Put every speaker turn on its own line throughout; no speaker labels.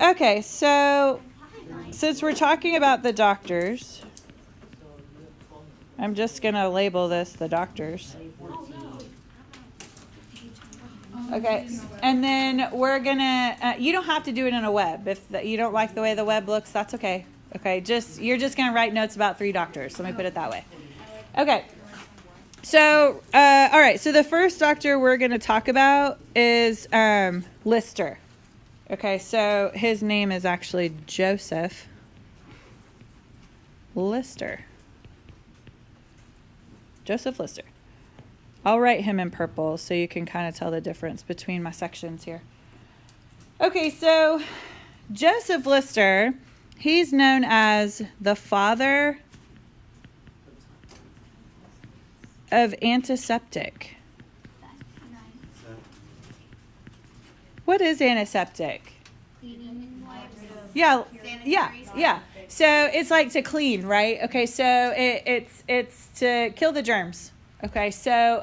Okay, so since we're talking about the doctors, I'm just going to label this the doctors. Okay, and then we're going to, you don't have to do it in a web. If you don't like the way the web looks, that's okay. Okay, you're just going to write notes about 3 doctors. Let me put it that way. Okay, so, all right, so the first doctor we're going to talk about is Lister. Okay, so his name is actually Joseph Lister. Joseph Lister. I'll write him in purple so you can kind of tell the difference between my sections here. Okay, so Joseph Lister, he's known as the father of antiseptic. What is antiseptic? Yeah. So it's like to clean, right? Okay, so it's to kill the germs. Okay, so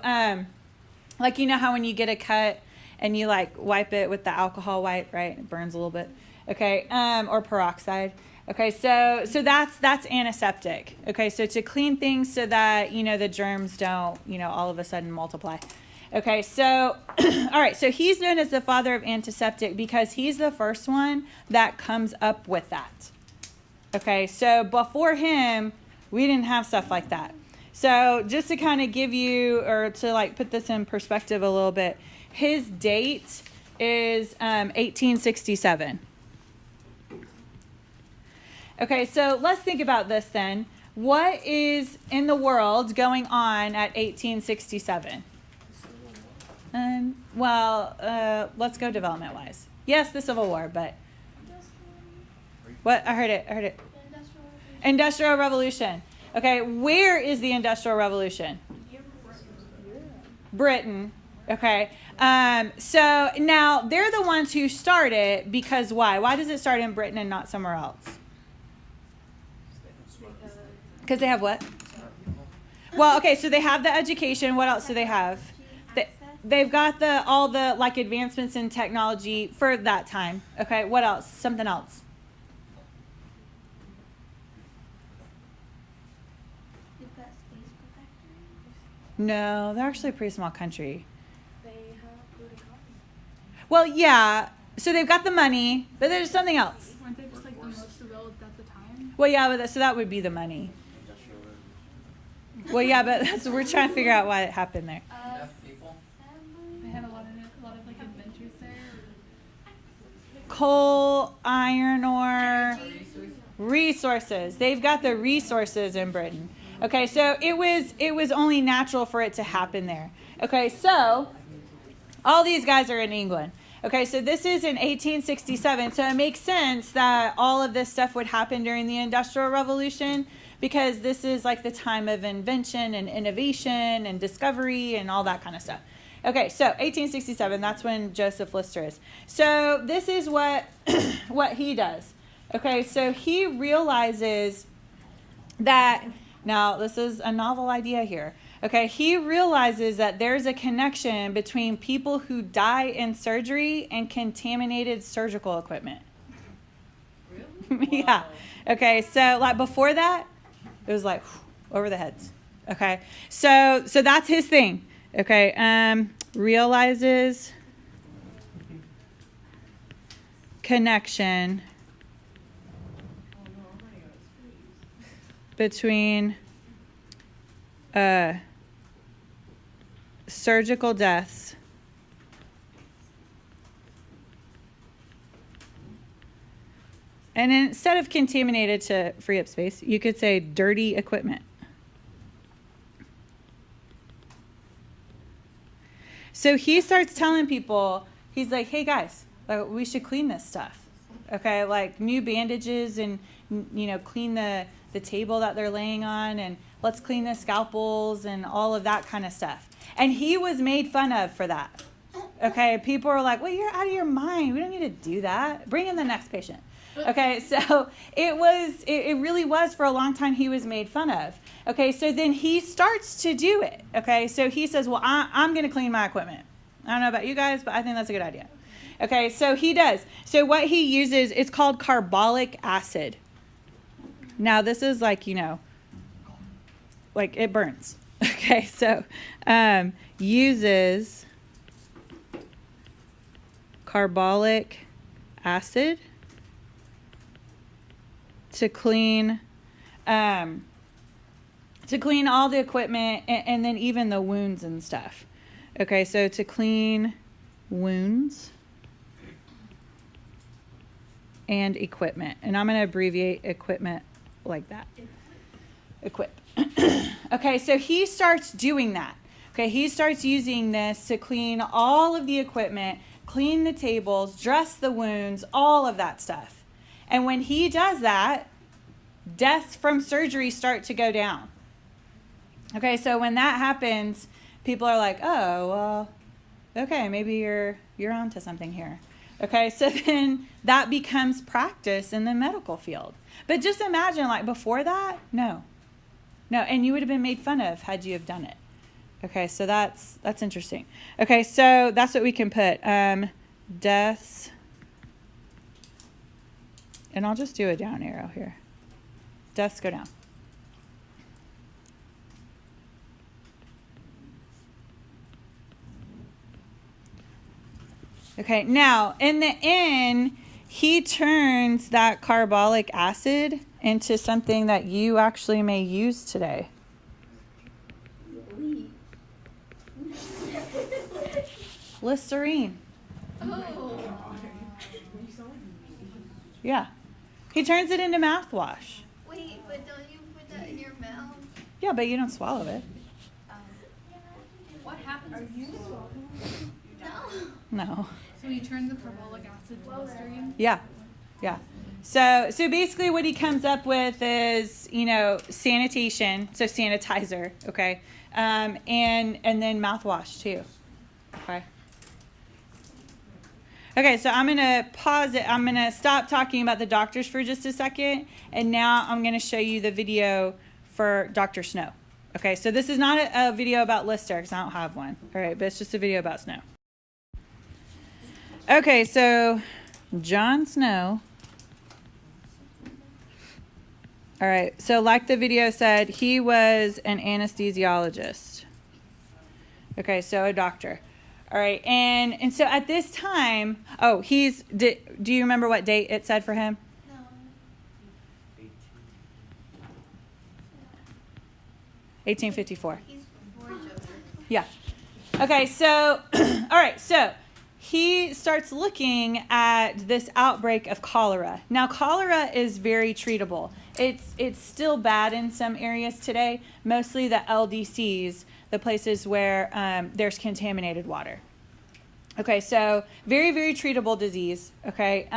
like you know how when you get a cut and you like wipe it with the alcohol wipe, right? It burns a little bit. Okay, or peroxide. Okay, so that's antiseptic. Okay, so to clean things so that the germs don't all of a sudden multiply. Okay, so all right, so he's known as the father of antiseptic because he's the first one that comes up with that. Okay, so before him, we didn't have stuff like that. So just to kind of give you, or to like put this in perspective a little bit, his date is 1867. Okay, so let's think about this then. What is in the world going on at 1867? Let's go development-wise. Yes, the Civil War, but what? I heard it. Industrial Revolution. Okay, where is the Industrial Revolution? Britain. Okay. So now they're the ones who start it because why? Why does it start in Britain and not somewhere else? Because they have what? Well, okay, so they have the education. What else do they have? They've got all the like advancements in technology for that time. Okay, what else? Something else.
They've got space protectors.
No, they're actually a pretty small country.
They have good economy.
Well, yeah. So they've got the money, but there's something else.
Weren't they just like the most developed at the time?
Well, yeah, but so that would be the money. Well, yeah, but we're trying to figure out why it happened there.
They had a lot of like adventures there.
Coal, iron ore, resources. They've got the resources in Britain. Okay, so it was only natural for it to happen there. Okay, so all these guys are in England. Okay, so this is in 1867. So it makes sense that all of this stuff would happen during the Industrial Revolution because this is like the time of invention and innovation and discovery and all that kind of stuff. Okay, so 1867, that's when Joseph Lister is. So this is what he does. Okay, so he realizes that, now this is a novel idea here. Okay, he realizes that there's a connection between people who die in surgery and contaminated surgical equipment. Really? Yeah. Okay, so like before that, it was like over the heads. Okay, so that's his thing. Okay, realizes connection between surgical deaths and instead of contaminated to free up space, you could say dirty equipment. So he starts telling people, he's like, hey guys, we should clean this stuff. Okay, like new bandages and, clean the table that they're laying on, and let's clean the scalpels and all of that kind of stuff. And he was made fun of for that. Okay, people are like, well, you're out of your mind. We don't need to do that. Bring in the next patient. Okay, so it really was for a long time he was made fun of. Okay, so then he starts to do it. Okay, so he says, well, I'm going to clean my equipment. I don't know about you guys, but I think that's a good idea. Okay, so he does. So what he uses, it's called carbolic acid. Now this is like, like it burns. Okay, so uses carbolic acid to clean all the equipment and then even the wounds and stuff. Okay, so to clean wounds and equipment. And I'm going to abbreviate equipment like that. Equip. Okay, so he starts doing that. Okay, he starts using this to clean all of the equipment, clean the tables, dress the wounds, all of that stuff. And when he does that, deaths from surgery start to go down. Okay, so when that happens, people are like, oh, well, okay, maybe you're onto something here. Okay, so then that becomes practice in the medical field. But just imagine, like, before that, no, and you would have been made fun of had you have done it. Okay, so that's interesting. Okay, so that's what we can put. Deaths, and I'll just do a down arrow here. Deaths go down. Okay, now in the end, he turns that carbolic acid into something that you actually may use today. Listerine.
Oh.
Yeah. He turns it into mouthwash.
Wait, but don't you put that in your mouth?
Yeah, but you don't swallow it.
What happens? Are you
No.
No.
So you turn the carbolic acid to Listerine?
Yeah. So basically what he comes up with is, sanitation, so sanitizer, okay? And then mouthwash too. Okay, so I'm going to pause it. I'm going to stop talking about the doctors for just a second, and now I'm going to show you the video for Dr. Snow. Okay, so this is not a video about Lister because I don't have one. All right, but it's just a video about Snow. Okay, so John Snow. All right, so like the video said, he was an anesthesiologist. Okay, so a doctor. All right, and so at this time, do you remember what date it said for him?
No.
1854.
He's before Joseph.
Yeah. Okay, so, all right, so he starts looking at this outbreak of cholera. Now, cholera is very treatable. It's still bad in some areas today, mostly the LDCs, the places where there's contaminated water. Okay, so very, very treatable disease, okay,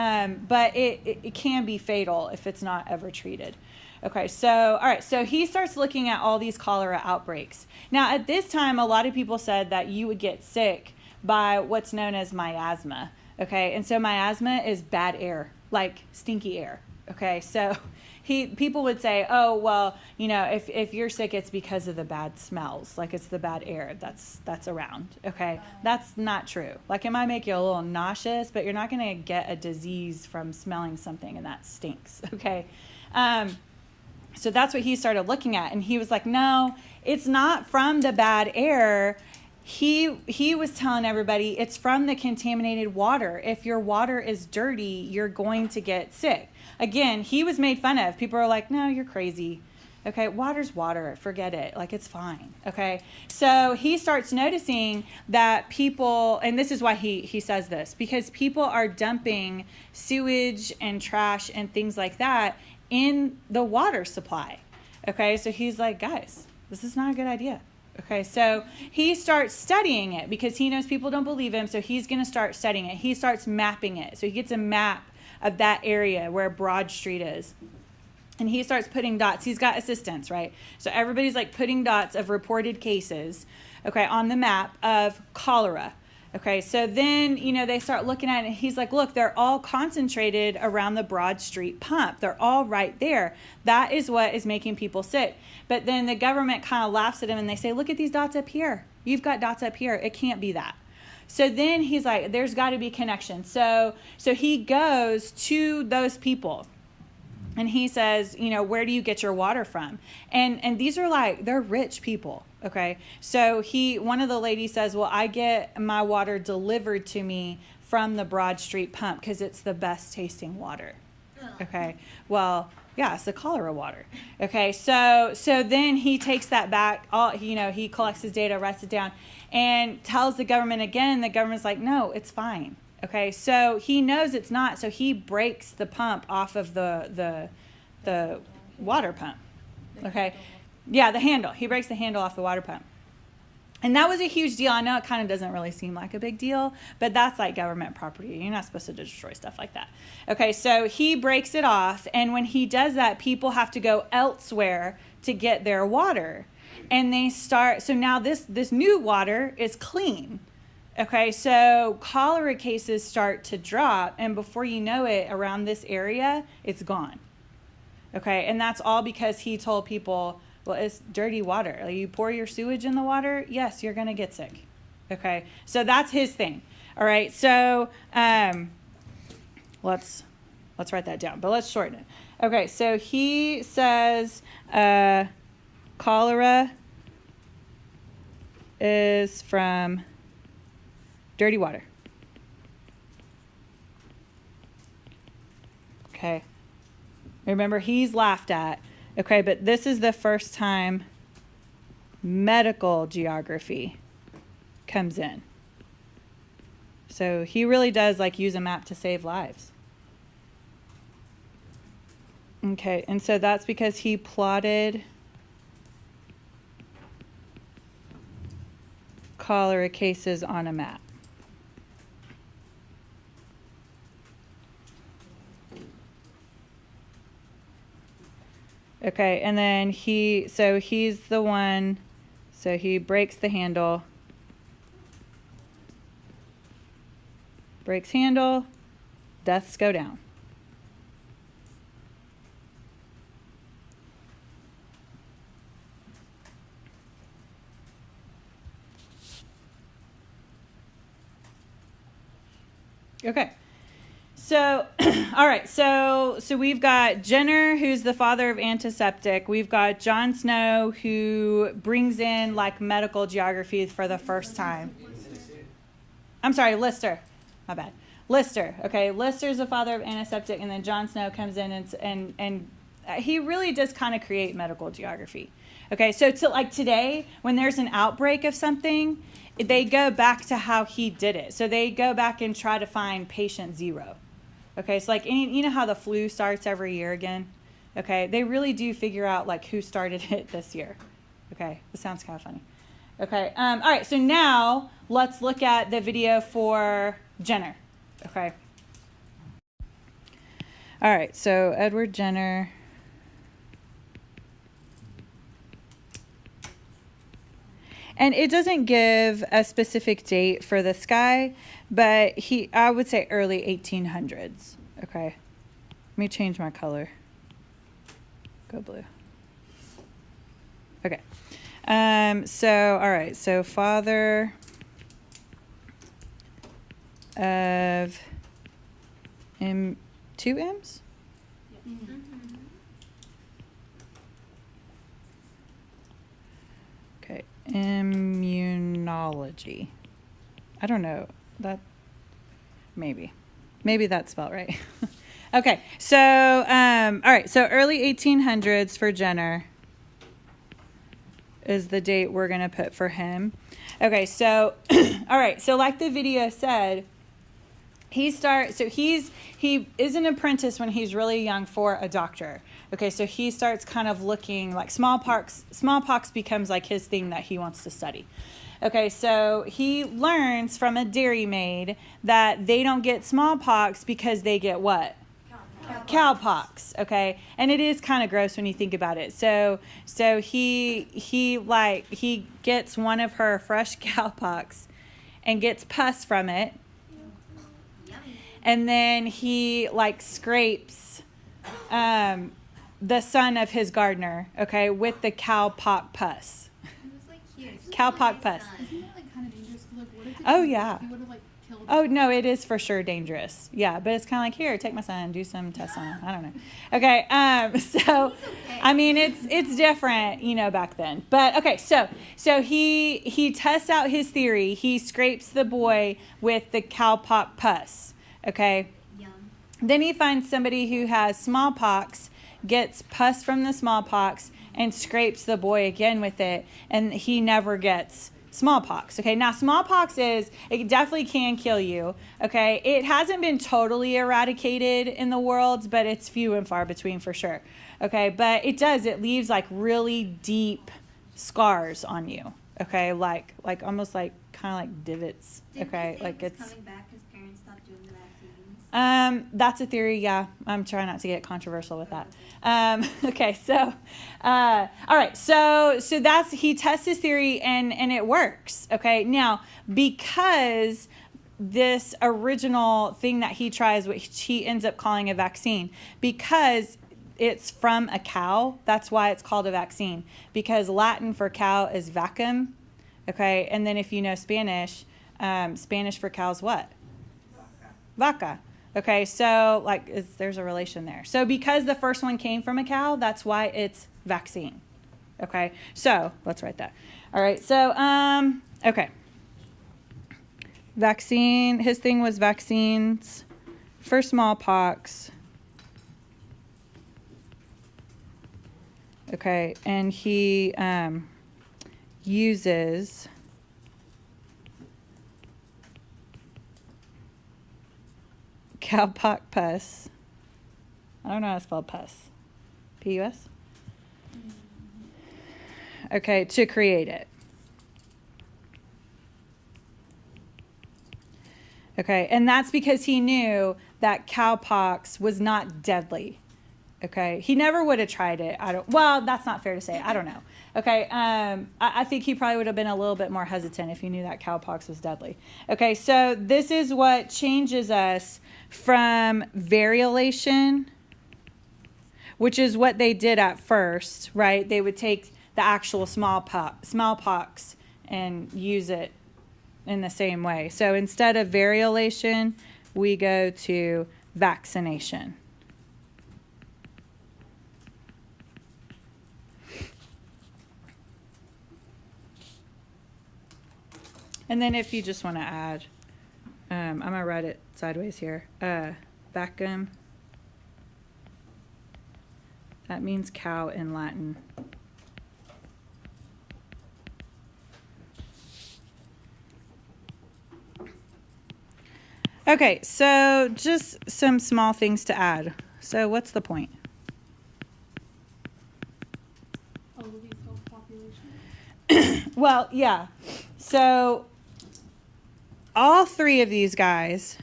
but it can be fatal if it's not ever treated. Okay, so, all right, so he starts looking at all these cholera outbreaks. Now, at this time, a lot of people said that you would get sick by what's known as miasma, okay, and so miasma is bad air, like stinky air, okay, so people would say, oh, well, if you're sick, it's because of the bad smells, like it's the bad air that's around, okay? That's not true. Like, it might make you a little nauseous, but you're not going to get a disease from smelling something, and that stinks, okay? So that's what he started looking at, and he was like, no, it's not from the bad air. He was telling everybody it's from the contaminated water. If your water is dirty, you're going to get sick. Again, he was made fun of. People are like, no, you're crazy. Okay, water's water. Forget it. Like, it's fine. Okay, so he starts noticing that people, and this is why he says this, because people are dumping sewage and trash and things like that in the water supply. Okay, so he's like, guys, this is not a good idea. Okay, so he starts studying it because he knows people don't believe him, so he's going to start studying it. He starts mapping it. So he gets a map of that area where Broad Street is. And he starts putting dots. He's got assistants, right? So everybody's like putting dots of reported cases, okay, on the map of cholera. Okay, so then, they start looking at it, and he's like, look, they're all concentrated around the Broad Street pump. They're all right there. That is what is making people sick. But then the government kind of laughs at him, and they say, look at these dots up here. You've got dots up here. It can't be that. so then he's like, there's got to be connection. So he goes to those people. And he says, where do you get your water from? And these are they're rich people, okay? So one of the ladies says, well, I get my water delivered to me from the Broad Street pump because it's the best tasting water, okay? Well, yeah, it's the cholera water, okay? So then he takes that back, he collects his data, writes it down, and tells the government again. The government's like, no, it's fine. Okay, so he knows it's not, so he breaks the pump off of the water pump. Okay, yeah, the handle. He breaks the handle off the water pump. And that was a huge deal. I know it kind of doesn't really seem like a big deal, but that's like government property. You're not supposed to destroy stuff like that. Okay, so he breaks it off, and when he does that, people have to go elsewhere to get their water. And so now this new water is clean. Okay, so cholera cases start to drop, and before you know it, around this area, it's gone. Okay, and that's all because he told people, well, it's dirty water. Like, you pour your sewage in the water, yes, you're going to get sick. Okay, so that's his thing. All right, so let's write that down, but let's shorten it. Okay, so he says cholera is from dirty water. Okay. Remember, he's laughed at. Okay, but this is the first time medical geography comes in. So he really does use a map to save lives. Okay, and so that's because he plotted cholera cases on a map. Okay, and then he's the one, so he breaks the handle. Breaks handle, deaths go down. Okay. So, all right, so we've got Jenner, who's the father of antiseptic. We've got Jon Snow, who brings in medical geography for the first time. I'm sorry, Lister. My bad. Lister. Okay, Lister's the father of antiseptic, and then Jon Snow comes in and he really does kind of create medical geography. Okay, so today, when there's an outbreak of something, they go back to how he did it. So they go back and try to find patient 0. Okay, so you know how the flu starts every year again? Okay, they really do figure out who started it this year. Okay, this sounds kind of funny. Okay, all right, so now let's look at the video for Jenner. Okay. All right, so Edward Jenner. And it doesn't give a specific date for this guy, but I would say early 1800s. Okay. Let me change my color. Go blue. Okay. All right. So father of two M's?
Mm-hmm.
Okay. Immunology. I don't know. Maybe that's spelled right. Okay. So, all right. So early 1800s for Jenner is the date we're going to put for him. Okay. So, all right. So like the video said, he is an apprentice when he's really young for a doctor. Okay, so he starts kind of looking smallpox becomes his thing that he wants to study. Okay, so he learns from a dairymaid that they don't get smallpox because they get what? Cowpox. Okay, and it is kind of gross when you think about it. So he gets one of her fresh cowpox and gets pus from it. And then he scrapes the son of his gardener, okay, with the cowpox pus.
It was cute.
Cowpox pus.
Isn't that kind of dangerous? Look, What if
Oh, yeah.
He would have like killed.
Oh, no, it is for sure dangerous. Yeah, but it's kind of like, here, take my son, do some tests on him. I don't know. Okay, so, I mean, it's different, you know, back then. But, okay, so he tests out his theory. He scrapes the boy with the cowpox pus, okay?
Yum.
Then he finds somebody who has smallpox, gets pus from the smallpox, and scrapes the boy again with it, and he never gets smallpox. Okay, now smallpox it definitely can kill you. Okay, it hasn't been totally eradicated in the world, but it's few and far between for sure. Okay, but it leaves like really deep scars on you. Okay, like almost like kind of like divots. Okay, like it's
coming back because parents stopped doing the vaccines.
That's a theory. Yeah, I'm trying not to get controversial with that. Okay, so, all right, so that's, he tests his theory and it works. Okay, now, because this original thing that he tries, which he ends up calling a vaccine, because it's from a cow, that's why it's called a vaccine, because Latin for cow is vacum. Okay, and then if you know Spanish, Spanish for cow is what? Vaca. Okay, so there's a relation there. So because the first one came from a cow, that's why it's vaccine. Okay, so let's write that. All right, so okay. Vaccine. His thing was vaccines for smallpox. Okay, and he uses cowpox pus. I don't know how to spell pus. P-U-S? Okay, to create it. Okay, and that's because he knew that cowpox was not deadly. Okay, he never would have tried it. Well, that's not fair to say. I don't know. Okay, I think he probably would have been a little bit more hesitant if he knew that cowpox was deadly. Okay, so this is what changes us from variolation, which is what they did at first, right? They would take the actual smallpox and use it in the same way. So instead of variolation, we go to vaccination. And then if you just want to add, I'm going to write it sideways here, vacum. That means cow in Latin. Okay, so just some small things to add. So what's the point?
These whole population.
Well, yeah. So all three of these guys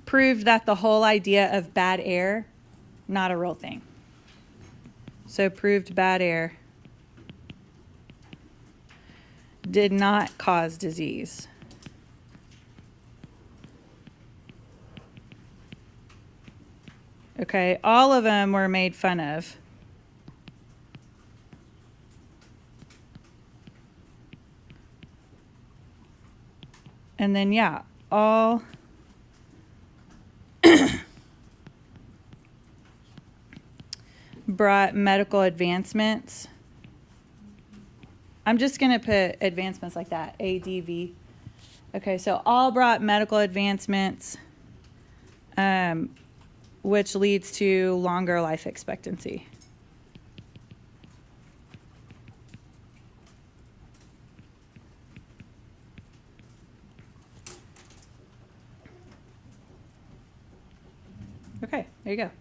proved that the whole idea of bad air, not a real thing. So proved bad air did not cause disease. Okay, all of them were made fun of. And then, yeah, all brought medical advancements. I'm just going to put advancements like that, ADV. Okay, so all brought medical advancements, which leads to longer life expectancy. Okay, there you go.